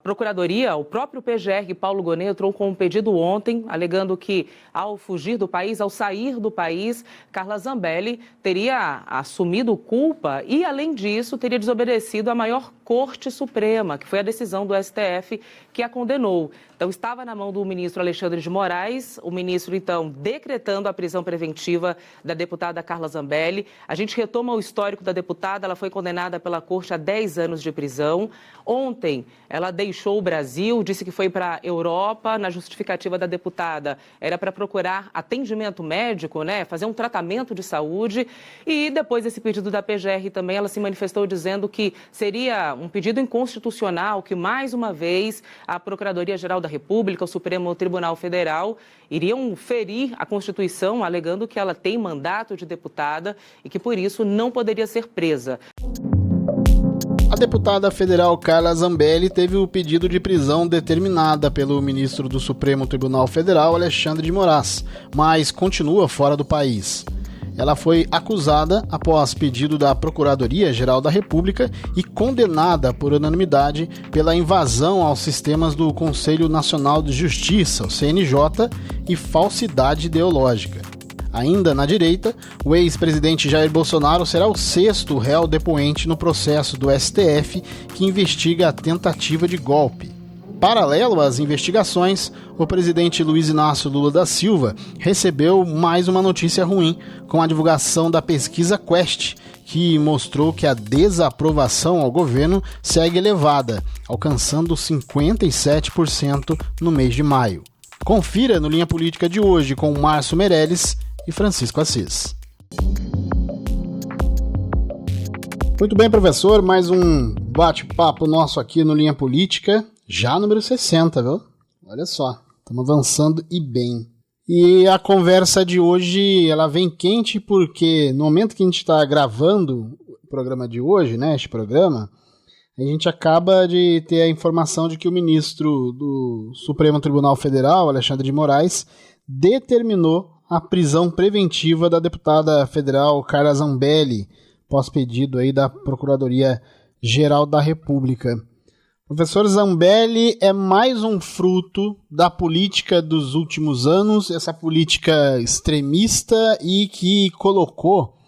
Procuradoria, o próprio PGR Paulo Gonet entrou com um pedido ontem, alegando que ao fugir do país, ao sair do país, Carla Zambelli teria assumido culpa e, além disso, teria desobedecido a maior Corte Suprema, que foi a decisão do STF que a condenou. Então, estava na mão do ministro Alexandre de Moraes, o ministro, então, decretando a prisão preventiva da deputada Carla Zambelli. A gente retoma o histórico da deputada, ela foi condenada pela Corte a 10 anos de prisão. Ontem, ela deixou o Brasil, disse que foi para a Europa, na justificativa da deputada. Era para procurar atendimento médico, né, fazer um tratamento de saúde. E depois desse pedido da PGR também, ela se manifestou dizendo que seria um pedido inconstitucional, que mais uma vez a Procuradoria-Geral da República, o Supremo Tribunal Federal, iriam ferir a Constituição, alegando que ela tem mandato de deputada e que por isso não poderia ser presa. A deputada federal Carla Zambelli teve o pedido de prisão determinada pelo ministro do Supremo Tribunal Federal, Alexandre de Moraes, mas continua fora do país. Ela foi acusada após pedido da Procuradoria-Geral da República e condenada por unanimidade pela invasão aos sistemas do Conselho Nacional de Justiça, o CNJ, e falsidade ideológica. Ainda na direita, o ex-presidente Jair Bolsonaro será o 6º réu depoente no processo do STF que investiga a tentativa de golpe. Paralelo às investigações, o presidente Luiz Inácio Lula da Silva recebeu mais uma notícia ruim com a divulgação da pesquisa Quest, que mostrou que a desaprovação ao governo segue elevada, alcançando 57% no mês de maio. Confira no Linha Política de hoje com Márcio Meirelles e Francisco Assis. Muito bem, professor, mais um bate-papo nosso aqui no Linha Política. Já número 60, viu? Olha só, estamos avançando e bem. E a conversa de hoje, ela vem quente porque no momento que a gente está gravando o programa de hoje, né, este programa, a gente acaba de ter a informação de que o ministro do Supremo Tribunal Federal, Alexandre de Moraes, determinou a prisão preventiva da deputada federal Carla Zambelli, pós pedido aí da Procuradoria-Geral da República. Professor, Zambelli é mais um fruto da política dos últimos anos, essa política extremista e que colocou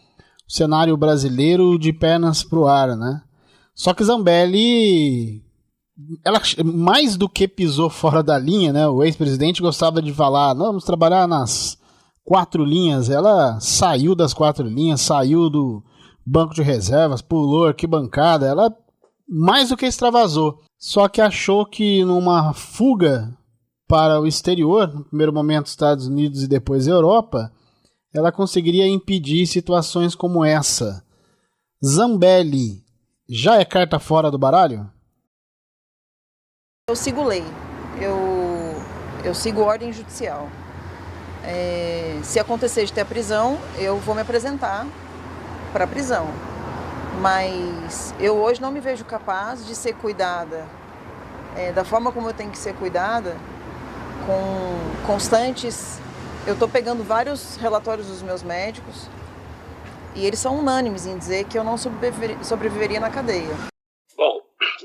o cenário brasileiro de pernas pro ar, né? Só que Zambelli, ela mais do que pisou fora da linha, né? O ex-presidente gostava de falar, não, vamos trabalhar nas 4 linhas. Ela saiu das 4 linhas, saiu do banco de reservas, pulou arquibancada, ela mais do que extravasou. Só que achou que numa fuga para o exterior, no primeiro momento Estados Unidos e depois Europa, ela conseguiria impedir situações como essa. Zambelli já é carta fora do baralho? Eu sigo lei, eu sigo ordem judicial. Se acontecer de ter a prisão, eu vou me apresentar para a prisão. Mas eu hoje não me vejo capaz de ser cuidada da forma como eu tenho que ser cuidada, com constantes. Eu estou pegando vários relatórios dos meus médicos e eles são unânimes em dizer que eu não sobreviveria na cadeia. Bom,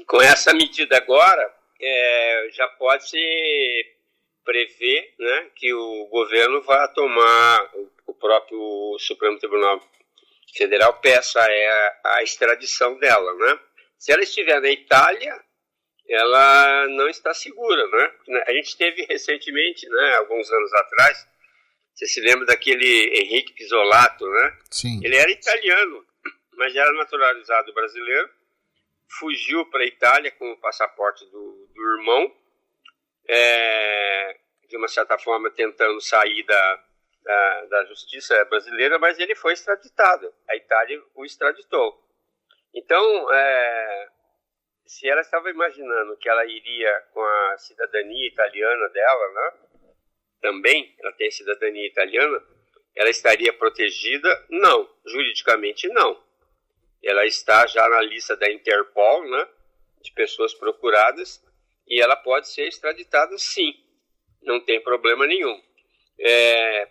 com essa medida agora, já pode-se prever, né, que o governo vai tomar, o próprio Supremo Tribunal Federal peça a extradição dela, né? Se ela estiver na Itália, ela não está segura, né? A gente teve recentemente, né, alguns anos atrás, você se lembra daquele Henrique Pisolato, né? Sim. Ele era italiano, mas era naturalizado brasileiro, fugiu para a Itália com o passaporte do irmão, de uma certa forma tentando sair da justiça brasileira, mas ele foi extraditado. A Itália o extraditou. Então, se ela estava imaginando que ela iria com a cidadania italiana dela, né? Também ela tem cidadania italiana, ela estaria protegida? Não, juridicamente não. Ela está já na lista da Interpol, né? De pessoas procuradas, e ela pode ser extraditada sim, não tem problema nenhum.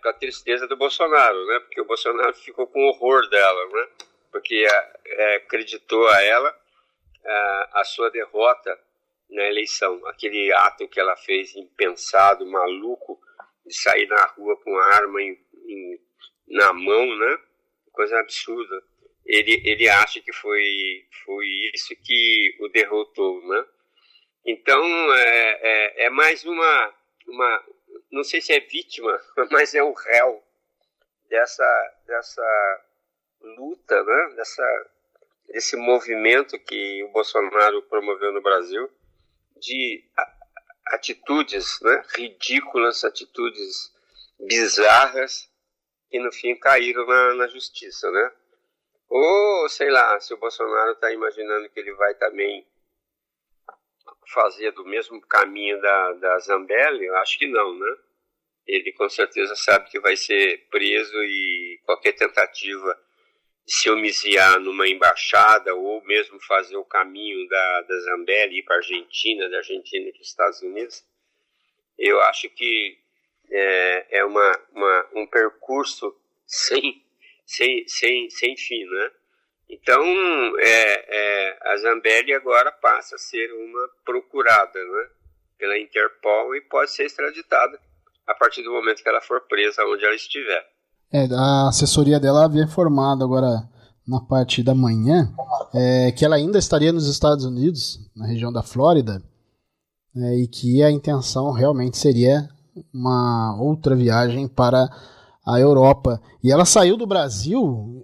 Para a tristeza do Bolsonaro, né? Porque o Bolsonaro ficou com horror dela, né? Porque acreditou a ela a sua derrota na eleição. Aquele ato que ela fez impensado, maluco, de sair na rua com arma na mão, né? Coisa absurda. Ele acha que foi isso que o derrotou, né? Então, é mais uma, não sei se é vítima, mas é o réu dessa luta, né? Desse movimento que o Bolsonaro promoveu no Brasil, de atitudes, né? Ridículas, atitudes bizarras, que no fim caíram na justiça, né? Ou, sei lá, se o Bolsonaro está imaginando que ele vai também fazer do mesmo caminho da Zambelli, eu acho que não, né? Ele com certeza sabe que vai ser preso e qualquer tentativa de se homiziar numa embaixada ou mesmo fazer o caminho da Zambelli ir para a Argentina, da Argentina para os Estados Unidos, eu acho que é um percurso sem fim, né? Então, a Zambelli agora passa a ser uma procurada, né, pela Interpol e pode ser extraditada a partir do momento que ela for presa onde ela estiver. A assessoria dela havia informado agora na parte da manhã que ela ainda estaria nos Estados Unidos, na região da Flórida, e que a intenção realmente seria uma outra viagem para a Europa. E ela saiu do Brasil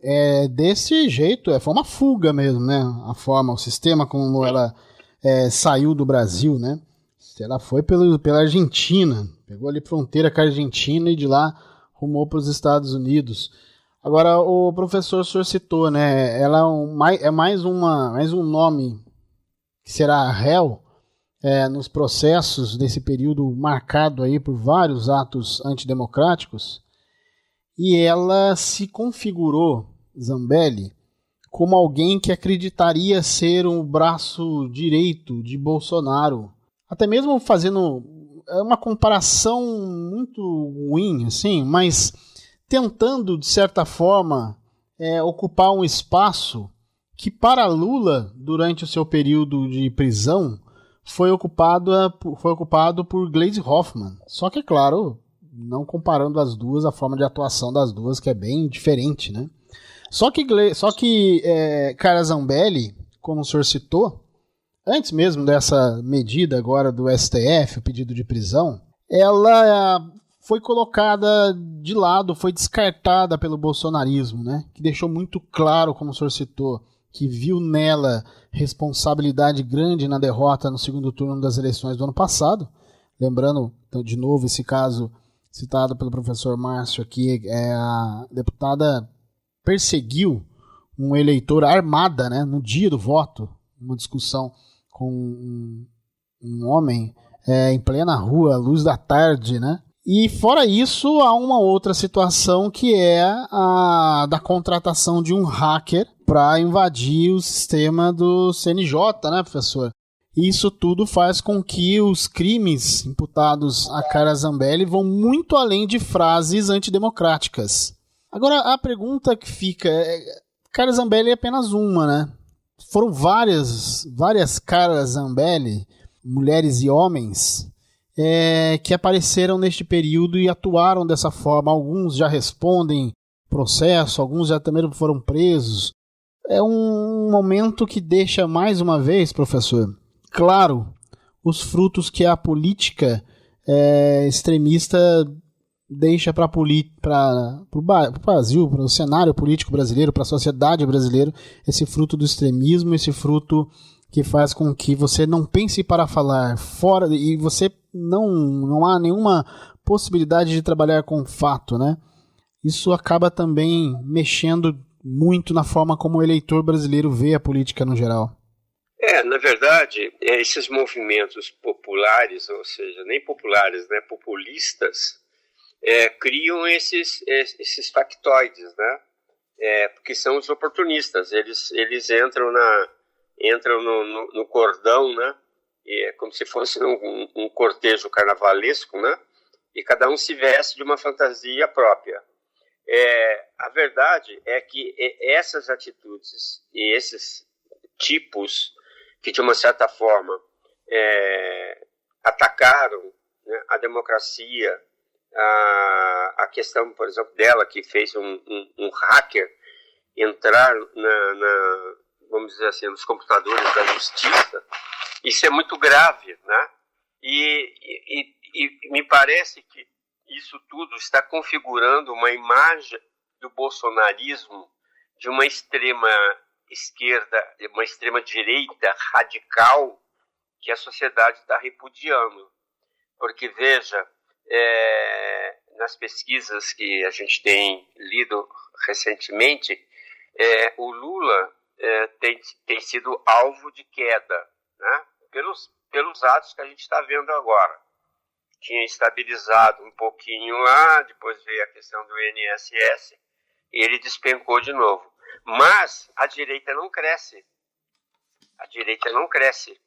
desse jeito, foi uma fuga mesmo, né? A forma, o sistema como ela saiu do Brasil, né? Ela foi pela Argentina, pegou ali fronteira com a Argentina e de lá rumou para os Estados Unidos. Agora, o professor senhor citou, né? Ela é mais um nome que será réu nos processos desse período marcado aí por vários atos antidemocráticos. E ela se configurou, Zambelli, como alguém que acreditaria ser um braço direito de Bolsonaro. Até mesmo fazendo uma comparação muito ruim, assim, mas tentando, de certa forma, ocupar um espaço que para Lula, durante o seu período de prisão, foi ocupado por Gleisi Hoffmann. Só que, é claro, não comparando as duas, a forma de atuação das duas, que é bem diferente, né? Só que Carla Zambelli, como o senhor citou, antes mesmo dessa medida agora do STF, o pedido de prisão, ela foi colocada de lado, foi descartada pelo bolsonarismo, né? Que deixou muito claro, como o senhor citou, que viu nela responsabilidade grande na derrota no segundo turno das eleições do ano passado. Lembrando, de novo, esse caso citado pelo professor Márcio aqui, a deputada perseguiu um eleitor armada, né, no dia do voto, uma discussão com um homem em plena rua, à luz da tarde, né? E fora isso, há uma outra situação que é a da contratação de um hacker para invadir o sistema do CNJ, né, professor? Isso tudo faz com que os crimes imputados a Carla Zambelli vão muito além de frases antidemocráticas. Agora, a pergunta que fica Carla Zambelli é apenas uma, né? Foram várias Carla Zambelli, mulheres e homens, que apareceram neste período e atuaram dessa forma. Alguns já respondem processo, alguns já também foram presos. É um momento que deixa, mais uma vez, professor, claro, os frutos que a política extremista deixa para o Brasil, para o cenário político brasileiro, para a sociedade brasileira, esse fruto do extremismo, esse fruto que faz com que você não pense para falar fora e você não há nenhuma possibilidade de trabalhar com fato, né? Isso acaba também mexendo muito na forma como o eleitor brasileiro vê a política no geral. Na verdade, esses movimentos populares, ou seja, nem populares, né, populistas, criam esses factoides, né? Porque são os oportunistas. Eles entram no cordão, né? E é como se fosse um cortejo carnavalesco, né? E cada um se veste de uma fantasia própria. A verdade é que essas atitudes e esses tipos que, de uma certa forma, atacaram, né, a democracia, a questão, por exemplo, dela, que fez um hacker entrar vamos dizer assim, nos computadores da justiça. Isso é muito grave, né? E me parece que isso tudo está configurando uma imagem do bolsonarismo de uma extrema esquerda, uma extrema direita radical que a sociedade está repudiando. Porque, veja, nas pesquisas que a gente tem lido recentemente, o Lula tem sido alvo de queda, né? Pelos atos que a gente está vendo agora. Tinha estabilizado um pouquinho lá, depois veio a questão do INSS, e ele despencou de novo. Mas a direita não cresce. A direita não cresce.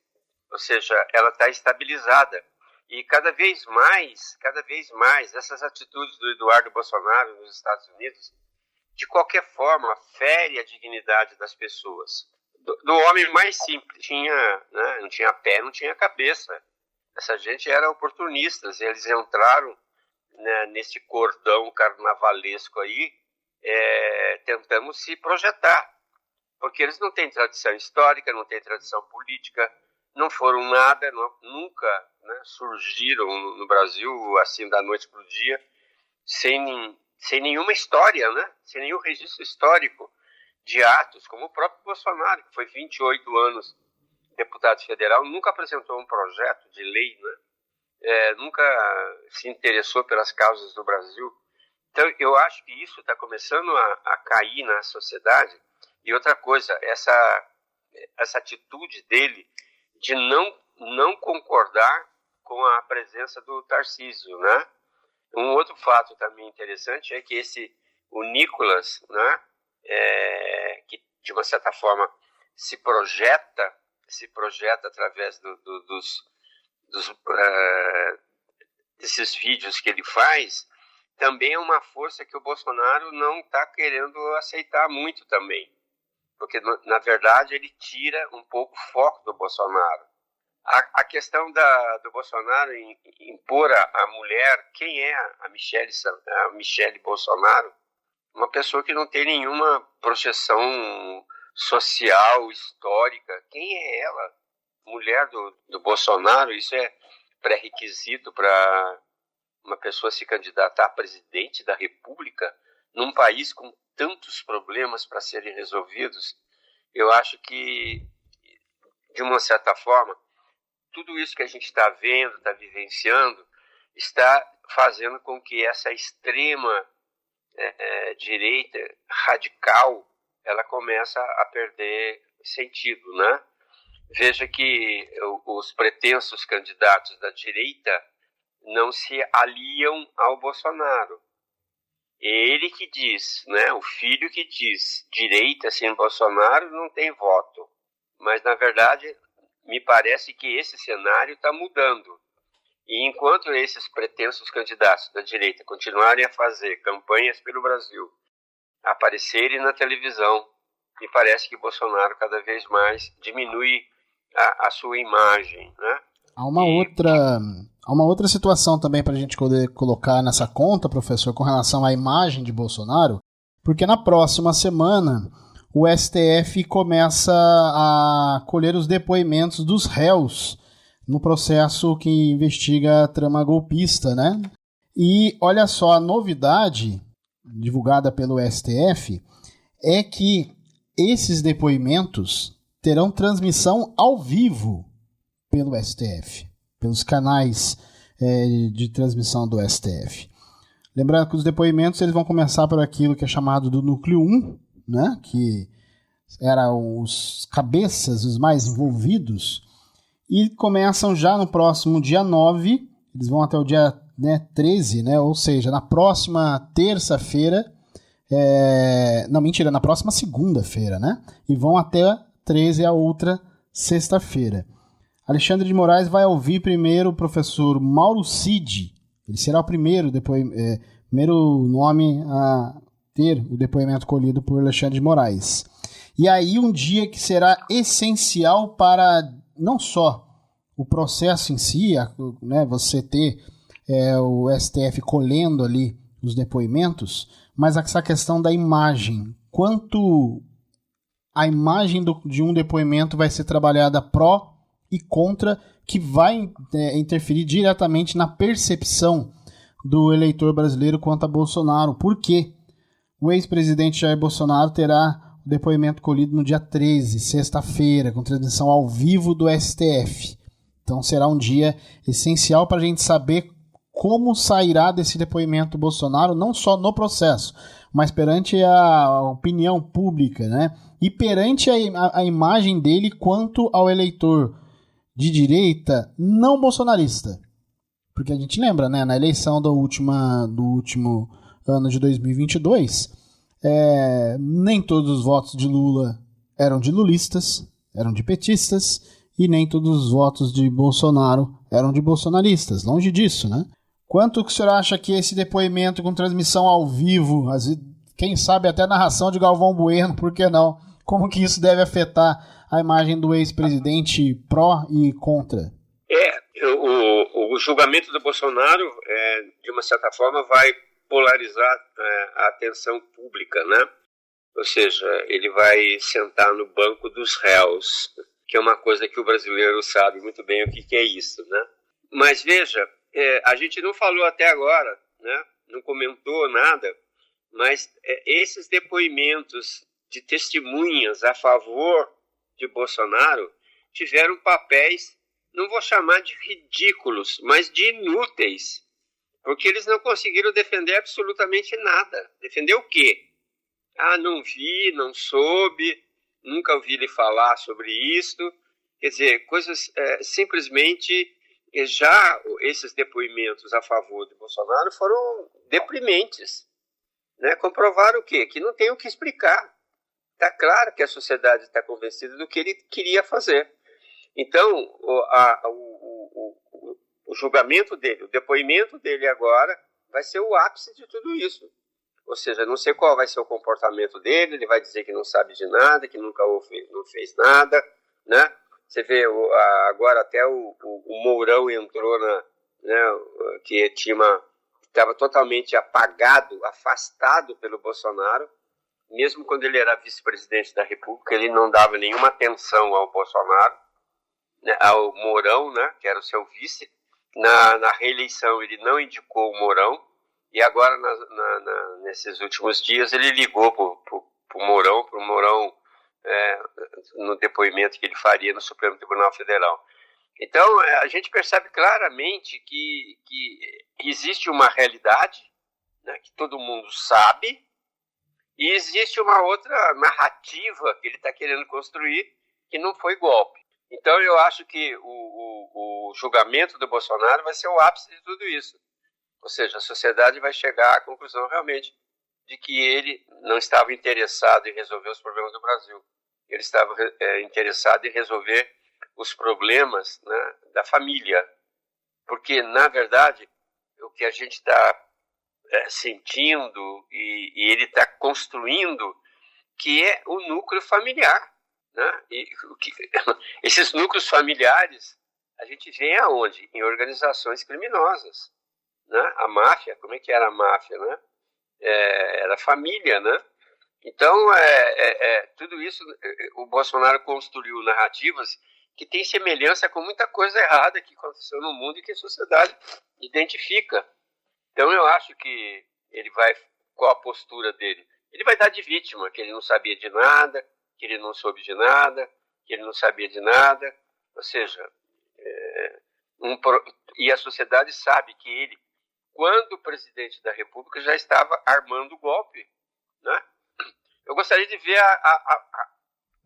Ou seja, ela está estabilizada. E cada vez mais, essas atitudes do Eduardo Bolsonaro nos Estados Unidos, de qualquer forma, fere a dignidade das pessoas. Do homem mais simples, né, não tinha pé, não tinha cabeça. Essa gente era oportunistas, eles entraram, né, nesse cordão carnavalesco aí, tentando se projetar, porque eles não têm tradição histórica, não têm tradição política, não foram nada, nunca, né, surgiram no Brasil assim da noite para o dia, sem nenhuma história, né, sem nenhum registro histórico de atos, como o próprio Bolsonaro, que foi 28 anos deputado federal, nunca apresentou um projeto de lei, né? Nunca se interessou pelas causas do Brasil. Então, eu acho que isso está começando a cair na sociedade. E outra coisa, essa atitude dele de não concordar com a presença do Tarcísio, né? Um outro fato também interessante é que o Nicolas, né, que de uma certa forma se projeta através desses vídeos que ele faz, também é uma força que o Bolsonaro não está querendo aceitar muito também. Porque, na verdade, ele tira um pouco o foco do Bolsonaro. A questão do Bolsonaro em impor a mulher, quem é a Michele Bolsonaro? Uma pessoa que não tem nenhuma projeção social, histórica. Quem é ela? Mulher do Bolsonaro? Isso é pré-requisito para uma pessoa se candidatar a presidente da República num país com tantos problemas para serem resolvidos. Eu acho que, de uma certa forma, tudo isso que a gente está vendo, está vivenciando, está fazendo com que essa extrema direita radical ela começa a perder sentido, né? Veja que os pretensos candidatos da direita não se aliam ao Bolsonaro. Ele que diz, né? O filho que diz, direita sem Bolsonaro não tem voto. Mas, na verdade, me parece que esse cenário está mudando. E enquanto esses pretensos candidatos da direita continuarem a fazer campanhas pelo Brasil, aparecerem na televisão, me parece que Bolsonaro cada vez mais diminui a sua imagem, né? Há uma outra situação também para a gente poder colocar nessa conta, professor, com relação à imagem de Bolsonaro, porque na próxima semana o STF começa a colher os depoimentos dos réus no processo que investiga a trama golpista, né? E olha só, a novidade divulgada pelo STF é que esses depoimentos terão transmissão ao vivo pelo STF, pelos canais de transmissão do STF. Lembrando que os depoimentos eles vão começar por aquilo que é chamado do núcleo 1, né? Que eram os cabeças, os mais envolvidos, e começam já no próximo dia 9, eles vão até o dia 13, né? Ou seja, na próxima terça-feira, na próxima segunda-feira, né? E vão até 13, a outra sexta-feira. Alexandre de Moraes vai ouvir primeiro o professor Mauro Cid, ele será o primeiro nome a ter o depoimento colhido por Alexandre de Moraes. E aí um dia que será essencial para não só o processo em si, né, você ter o STF colhendo ali os depoimentos, mas essa questão da imagem, quanto a imagem de um depoimento vai ser trabalhada pró e contra, que vai interferir diretamente na percepção do eleitor brasileiro quanto a Bolsonaro. Por quê? O ex-presidente Jair Bolsonaro terá o depoimento colhido no dia 13, sexta-feira, com transmissão ao vivo do STF. Então será um dia essencial para a gente saber como sairá desse depoimento Bolsonaro, não só no processo, mas perante a opinião pública, né? E perante a imagem dele quanto ao eleitor de direita não bolsonarista. Porque a gente lembra, né, na eleição do último ano de 2022, nem todos os votos de Lula eram de lulistas, eram de petistas, e nem todos os votos de Bolsonaro eram de bolsonaristas. Longe disso, né? Quanto que o senhor acha que esse depoimento com transmissão ao vivo, quem sabe até narração de Galvão Bueno, por que não? Como que isso deve afetar a imagem do ex-presidente pró e contra? O julgamento do Bolsonaro, de uma certa forma, vai polarizar a atenção pública, né? Ou seja, ele vai sentar no banco dos réus, que é uma coisa que o brasileiro sabe muito bem o que é isso, né? Mas veja, a gente não falou até agora, né? Não comentou nada, mas esses depoimentos de testemunhas a favor de Bolsonaro tiveram papéis, não vou chamar de ridículos, mas de inúteis, porque eles não conseguiram defender absolutamente nada. Defender o quê? Não vi, não soube, nunca ouvi ele falar sobre isso. Quer dizer, coisas simplesmente... Já esses depoimentos a favor de Bolsonaro foram deprimentes, né? Comprovaram o quê? Que não tem o que explicar. Está claro que a sociedade está convencida do que ele queria fazer. Então, o julgamento dele, o depoimento dele agora vai ser o ápice de tudo isso. Ou seja, não sei qual vai ser o comportamento dele, ele vai dizer que não sabe de nada, que nunca não fez nada, né? Você vê, agora até o Mourão entrou que estava totalmente apagado, afastado pelo Bolsonaro, mesmo quando ele era vice-presidente da República, ele não dava nenhuma atenção ao Bolsonaro, né, ao Mourão, né, que era o seu vice. Na reeleição ele não indicou o Mourão, e agora nesses últimos dias ele ligou para o Mourão, no depoimento que ele faria no Supremo Tribunal Federal. Então, a gente percebe claramente que existe uma realidade, né, que todo mundo sabe, e existe uma outra narrativa que ele está querendo construir, que não foi golpe. Então, eu acho que o julgamento do Bolsonaro vai ser o ápice de tudo isso. Ou seja, a sociedade vai chegar à conclusão realmente de que ele não estava interessado em resolver os problemas do Brasil. Ele estava interessado em resolver os problemas, né, da família. Porque, na verdade, o que a gente está sentindo e ele está construindo, que é o núcleo familiar. Né? Esses núcleos familiares, a gente vê aonde? Em organizações criminosas. Né? A máfia, como é que era a máfia? Né? Era família, né? Então, tudo isso, o Bolsonaro construiu narrativas que têm semelhança com muita coisa errada que aconteceu no mundo e que a sociedade identifica. Então, eu acho que ele vai, qual a postura dele? Ele vai dar de vítima, que ele não sabia de nada, que ele não soube de nada, que ele não sabia de nada. Ou seja, e a sociedade sabe que ele, quando presidente da República, já estava armando o golpe, né? Eu gostaria de ver,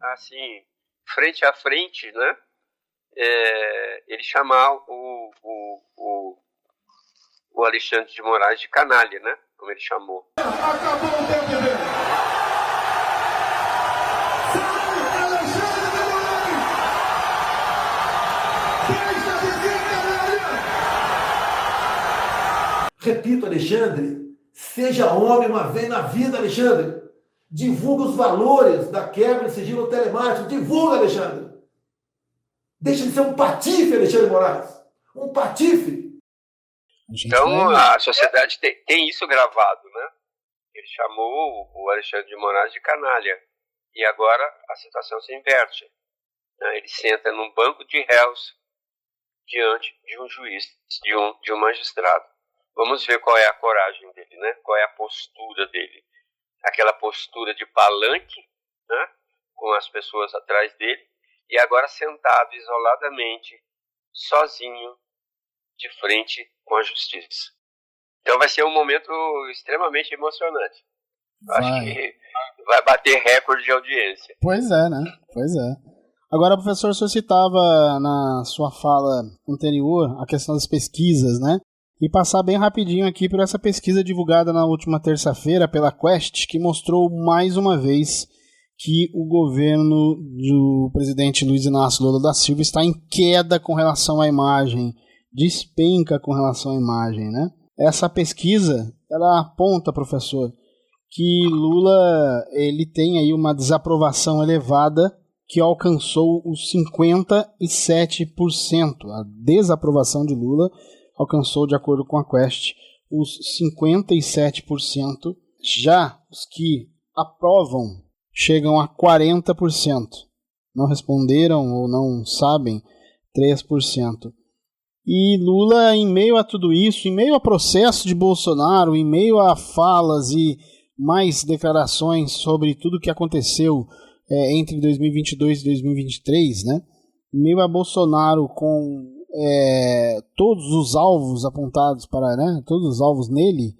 assim, frente a frente, né? Ele chamar o Alexandre de Moraes de canalha, né? Como ele chamou. Acabou o tempo dele. Sai, Alexandre de Moraes! Deixa de ser canalha! Repito, Alexandre, seja homem uma vez na vida, Alexandre. Divulga os valores da quebra de sigilo telemático. Divulga, Alexandre. Deixa de ser um patife, Alexandre de Moraes. Um patife. Então, a sociedade tem isso gravado, né? Ele chamou o Alexandre de Moraes de canalha. E agora a situação se inverte. Né? Ele senta num banco de réus diante de um juiz, de um magistrado. Vamos ver qual é a coragem dele, né? Qual é a postura dele. Aquela postura de palanque, né? Com as pessoas atrás dele. E agora sentado isoladamente, sozinho, de frente com a justiça. Então vai ser um momento extremamente emocionante. Acho que vai bater recorde de audiência. Pois é, né? Pois é. Agora, professor, o senhor citava na sua fala anterior a questão das pesquisas, né? E passar bem rapidinho aqui por essa pesquisa divulgada na última terça-feira pela Quest, que mostrou mais uma vez que o governo do presidente Luiz Inácio Lula da Silva está em queda com relação à imagem, despenca com relação à imagem, né? Essa pesquisa, ela aponta, professor, que Lula ele tem aí uma desaprovação elevada que alcançou os 57%. A desaprovação de Lula alcançou, de acordo com a Quest, os 57%. Já os que aprovam chegam a 40%. Não responderam ou não sabem, 3%. E Lula, em meio a tudo isso, em meio ao processo de Bolsonaro, em meio a falas e mais declarações sobre tudo o que aconteceu entre 2022 e 2023, né? Em meio a Bolsonaro com todos os alvos apontados para, né, todos os alvos nele,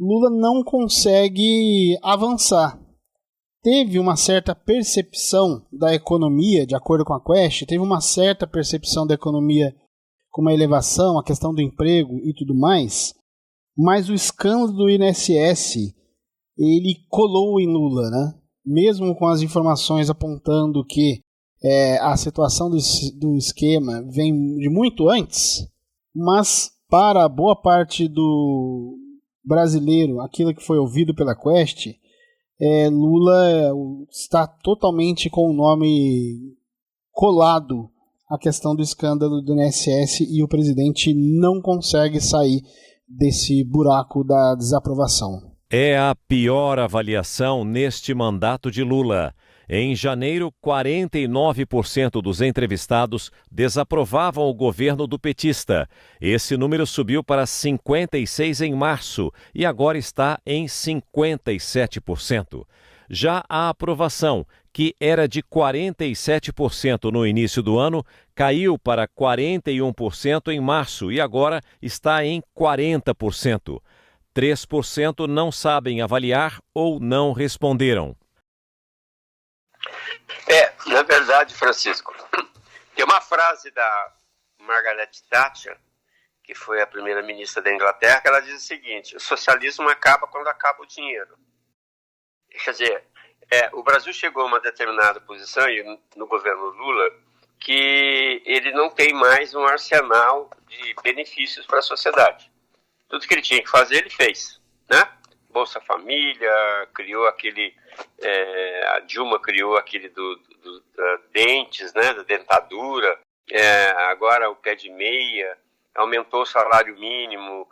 Lula não consegue avançar. Teve uma certa percepção da economia, de acordo com a Quest, teve uma certa percepção da economia com uma elevação, a questão do emprego e tudo mais, mas o escândalo do INSS, ele colou em Lula, né? Mesmo com as informações apontando que a situação do esquema vem de muito antes, mas para boa parte do brasileiro, aquilo que foi ouvido pela Quest, Lula está totalmente com o nome colado à questão do escândalo do INSS e o presidente não consegue sair desse buraco da desaprovação. É a pior avaliação neste mandato de Lula. Em janeiro, 49% dos entrevistados desaprovavam o governo do petista. Esse número subiu para 56% em março e agora está em 57%. Já a aprovação, que era de 47% no início do ano, caiu para 41% em março e agora está em 40%. 3% não sabem avaliar ou não responderam. Na verdade, Francisco, tem uma frase da Margaret Thatcher, que foi a primeira-ministra da Inglaterra, que ela diz o seguinte: o socialismo acaba quando acaba o dinheiro. Quer dizer, o Brasil chegou a uma determinada posição, e no governo Lula, que ele não tem mais um arsenal de benefícios para a sociedade. Tudo que ele tinha que fazer, ele fez, né? Bolsa Família, criou aquele... a Dilma criou aquele da dentes, né? Da dentadura. Agora o pé de meia, aumentou o salário mínimo,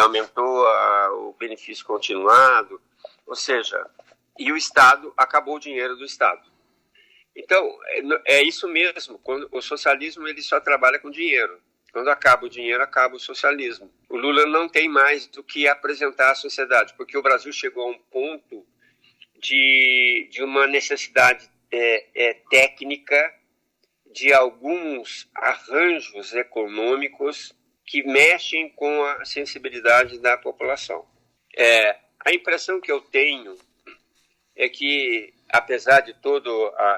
aumentou o benefício continuado. Ou seja, e o Estado, acabou o dinheiro do Estado. Então, é isso mesmo. Quando o socialismo ele só trabalha com dinheiro. Quando acaba o dinheiro, acaba o socialismo. O Lula não tem mais do que apresentar à sociedade, porque o Brasil chegou a um ponto de uma necessidade técnica de alguns arranjos econômicos que mexem com a sensibilidade da população. A impressão que eu tenho é que, apesar de toda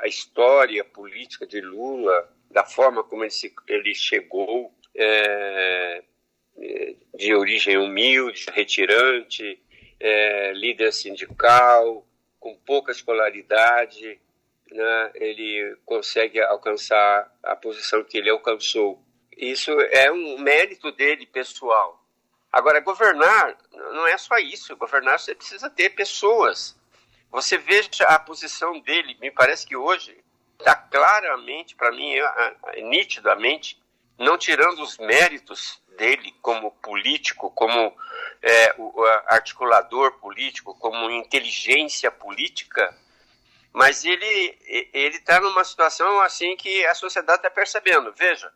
a história política de Lula, da forma como ele chegou, de origem humilde, retirante, líder sindical, com pouca escolaridade, né, ele consegue alcançar a posição que ele alcançou. Isso é um mérito dele pessoal. Agora, governar não é só isso. Governar você precisa ter pessoas. Você veja a posição dele. Me parece que hoje está claramente, para mim, nitidamente, não tirando os méritos dele como político, como o articulador político, como inteligência política, mas ele está numa situação assim que a sociedade está percebendo. Veja,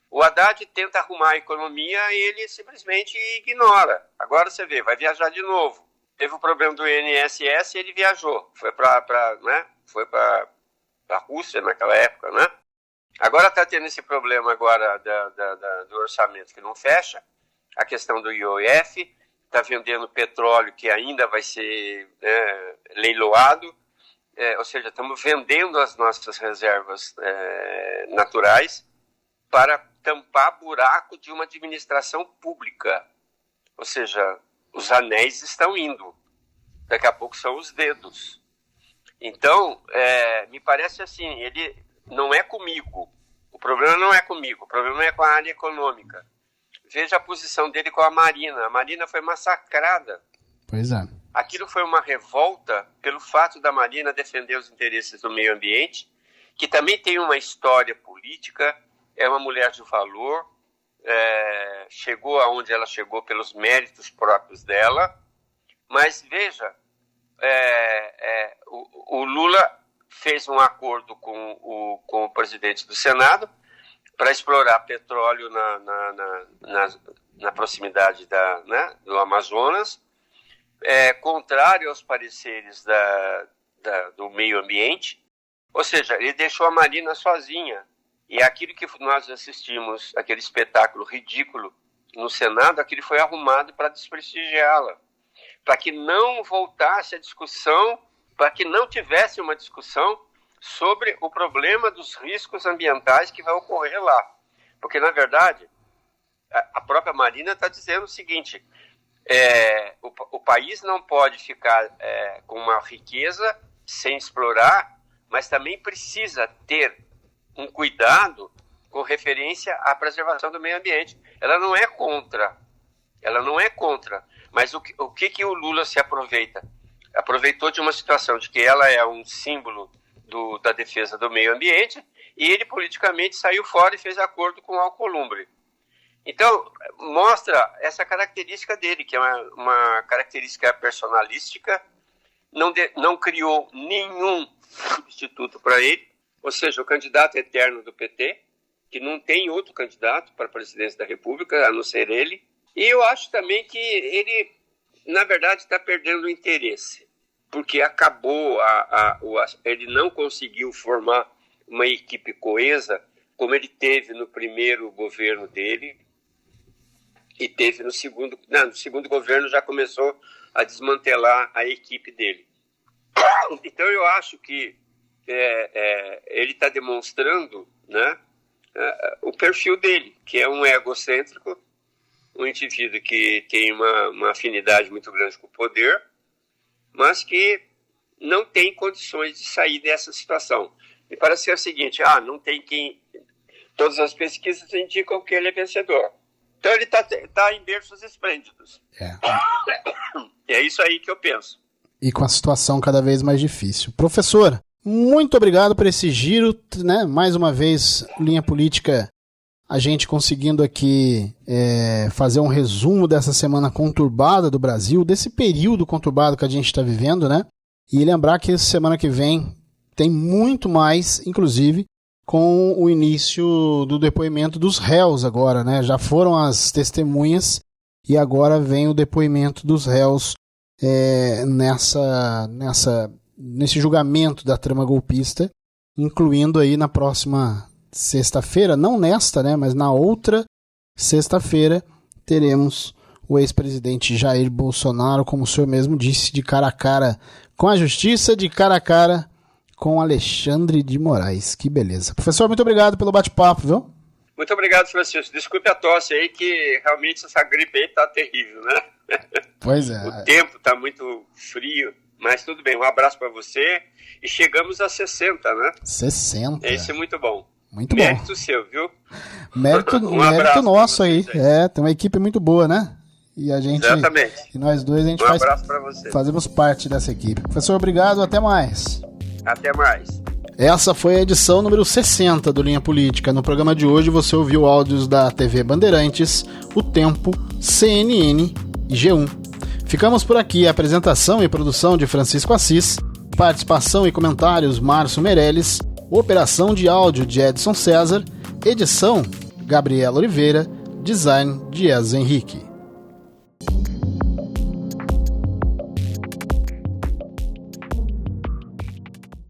o Haddad tenta arrumar a economia e ele simplesmente ignora. Agora você vê, vai viajar de novo. Teve o problema do INSS e ele viajou. Foi para a Rússia naquela época, né? Agora está tendo esse problema agora do orçamento que não fecha, a questão do IOF, está vendendo petróleo que ainda vai ser leiloado, ou seja, estamos vendendo as nossas reservas naturais para tampar buraco de uma administração pública. Ou seja, os anéis estão indo, daqui a pouco são os dedos. Então, me parece assim, ele não é comigo, o problema não é comigo, o problema é com a área econômica. Veja a posição dele com a Marina foi massacrada. Pois é. Aquilo foi uma revolta pelo fato da Marina defender os interesses do meio ambiente, que também tem uma história política, é uma mulher de valor, chegou aonde ela chegou pelos méritos próprios dela, mas veja, o Lula fez um acordo com o presidente do Senado para explorar petróleo na proximidade do Amazonas, contrário aos pareceres do meio ambiente, ou seja, ele deixou a Marina sozinha. E aquilo que nós assistimos, aquele espetáculo ridículo no Senado, aquilo foi arrumado para desprestigiá-la, para que não voltasse a discussão, para que não tivesse uma discussão sobre o problema dos riscos ambientais que vai ocorrer lá. Porque, na verdade, a própria Marina está dizendo o seguinte, o país não pode ficar com uma riqueza sem explorar, mas também precisa ter um cuidado com referência à preservação do meio ambiente. Ela não é contra, mas o que o Lula se aproveita? Aproveitou de uma situação de que ela é um símbolo da defesa do meio ambiente e ele politicamente saiu fora e fez acordo com o Alcolumbre. Então, mostra essa característica dele, que é uma característica personalística, não criou nenhum substituto para ele, ou seja, o candidato eterno do PT, que não tem outro candidato para a presidência da República, a não ser ele. E eu acho também que ele, na verdade, está perdendo o interesse, porque acabou, ele não conseguiu formar uma equipe coesa, como ele teve no primeiro governo dele, e teve no segundo governo já começou a desmantelar a equipe dele. Então eu acho que ele está demonstrando, né, o perfil dele, que é um egocêntrico, um indivíduo que tem uma afinidade muito grande com o poder, mas que não tem condições de sair dessa situação. Me parece que é o seguinte, não tem quem... Todas as pesquisas indicam que ele é vencedor. Então ele está em berços esplêndidos. É isso aí que eu penso. E com a situação cada vez mais difícil. Professor, muito obrigado por esse giro, né? Mais uma vez, Linha Política, a gente conseguindo aqui fazer um resumo dessa semana conturbada do Brasil, desse período conturbado que a gente está vivendo, né? E lembrar que semana que vem tem muito mais, inclusive, com o início do depoimento dos réus agora, né? Já foram as testemunhas e agora vem o depoimento dos réus nesse julgamento da trama golpista, incluindo aí na próxima sexta-feira, não nesta, né, mas na outra sexta-feira, teremos o ex-presidente Jair Bolsonaro, como o senhor mesmo disse, de cara a cara com a justiça, de cara a cara com Alexandre de Moraes. Que beleza. Professor, muito obrigado pelo bate-papo, viu? Muito obrigado, Francisco. Desculpe a tosse aí, que realmente essa gripe aí tá terrível, né? Pois é. O tempo tá muito frio, mas tudo bem. Um abraço para você. E chegamos a 60, né? 60. Isso é muito bom. Muito bom. Mérito seu, viu? Mérito nosso aí. Tem uma equipe muito boa, né? E a gente... Exatamente. E nós dois, a gente abraço para você. Fazemos parte dessa equipe. Professor, obrigado. Até mais. Até mais. Essa foi a edição número 60 do Linha Política. No programa de hoje você ouviu áudios da TV Bandeirantes, O Tempo, CNN e G1. Ficamos por aqui. Apresentação e produção de Francisco Assis, participação e comentários Márcio Meirelles, operação de áudio de Edson César, edição Gabriela Oliveira, design de Ezra Henrique.